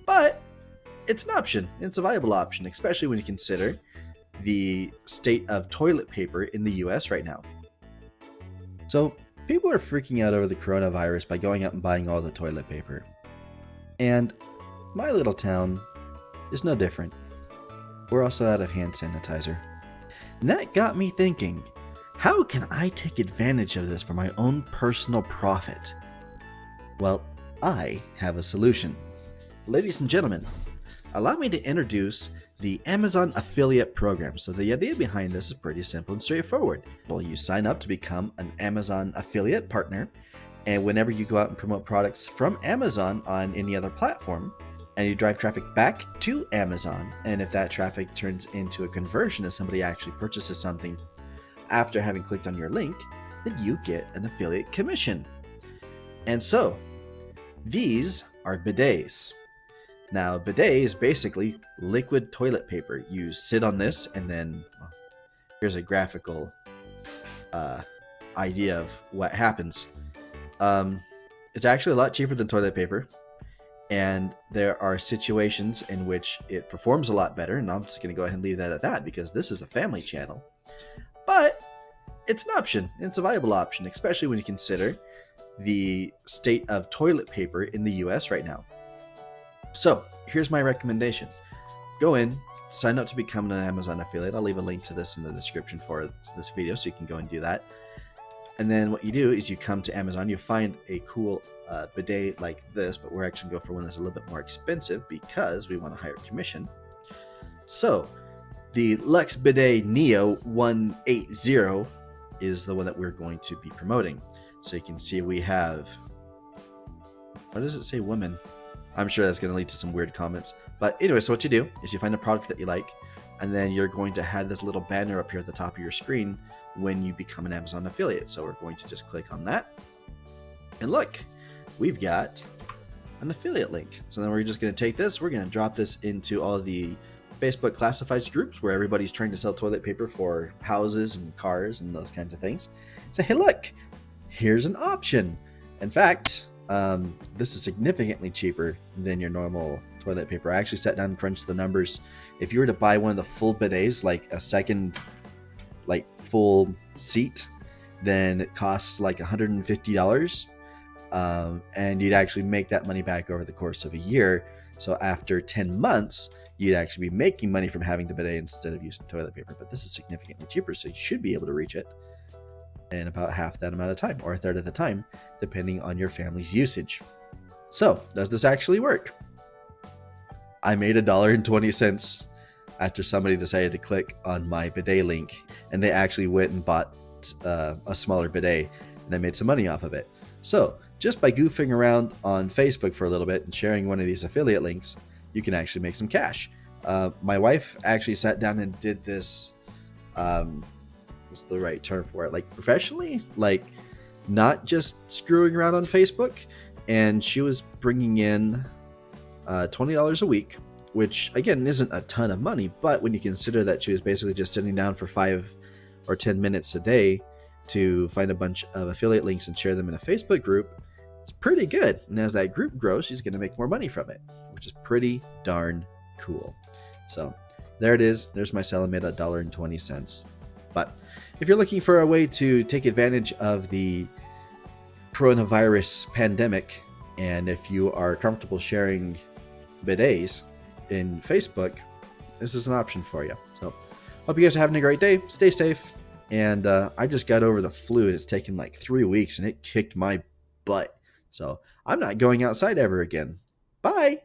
But it's an option. It's a viable option, especially when you consider the state of toilet paper in the US right now. So, people are freaking out over the coronavirus by going out and buying all the toilet paper. And my little town is no different. We're also out of hand sanitizer. And that got me thinking, how can I take advantage of this for my own personal profit? Well, I have a solution. Ladies and gentlemen, allow me to introduce the Amazon affiliate program. So the idea behind this is pretty simple and straightforward. Well, you sign up to become an Amazon affiliate partner, and whenever you go out and promote products from Amazon on any other platform, and you drive traffic back to Amazon, and if that traffic turns into a conversion as somebody actually purchases something after having clicked on your link, then you get an affiliate commission. And so, these are bidets. Now, bidet is basically liquid toilet paper. You sit on this, and then here's a graphical idea of what happens. It's actually a lot cheaper than toilet paper, and there are situations in which it performs a lot better, and I'm just going to go ahead and leave that at that because this is a family channel. But it's an option. It's a viable option, especially when you consider the state of toilet paper in the US right now. So, here's my recommendation. Go in, sign up to become an Amazon affiliate. I'll leave a link to this in the description for this video so you can go and do that. And then what you do is you come to Amazon, you find a cool bidet like this, but we're actually going to go for one that's a little bit more expensive because we want a higher commission. So, the Lux Bidet Neo 180 is the one that we're going to be promoting. So you can see we have, what does it say, women? I'm sure that's going to lead to some weird comments. But anyway, so what you do is you find a product that you like, and then you're going to have this little banner up here at the top of your screen when you become an Amazon affiliate. So we're going to just click on that. And look, we've got an affiliate link. So then we're just going to take this, we're going to drop this into all the Facebook classifieds groups where everybody's trying to sell toilet paper for houses and cars and those kinds of things. Say, hey, look, here's an option. In fact, this is significantly cheaper than your normal toilet paper. I actually sat down and crunched the numbers. If you were to buy one of the full bidets, like a second, like full seat, then it costs like $150, and you'd actually make that money back over the course of a year. So after 10 months, you'd actually be making money from having the bidet instead of using toilet paper. But this is significantly cheaper, so you should be able to reach it in about half that amount of time, or a third of the time, depending on your family's usage. So, does this actually work? I made $1.20 after somebody decided to click on my bidet link, and they actually went and bought a smaller bidet, and I made some money off of it. So, just by goofing around on Facebook for a little bit and sharing one of these affiliate links, you can actually make some cash. My wife actually sat down and did this, what's the right term for it? Like professionally, like not just screwing around on Facebook. And she was bringing in $20 a week, which again isn't a ton of money, but when you consider that she was basically just sitting down for 5 or 10 minutes a day to find a bunch of affiliate links and share them in a Facebook group, it's pretty good. And as that group grows, she's going to make more money from it, which is pretty darn cool. So there it is. There's my sell. I made $1.20. But if you're looking for a way to take advantage of the coronavirus pandemic, and if you are comfortable sharing bidets in Facebook, this is an option for you. So hope you guys are having a great day. Stay safe. And I just got over the flu. It's taken like 3 weeks and it kicked my butt. So I'm not going outside ever again. Bye.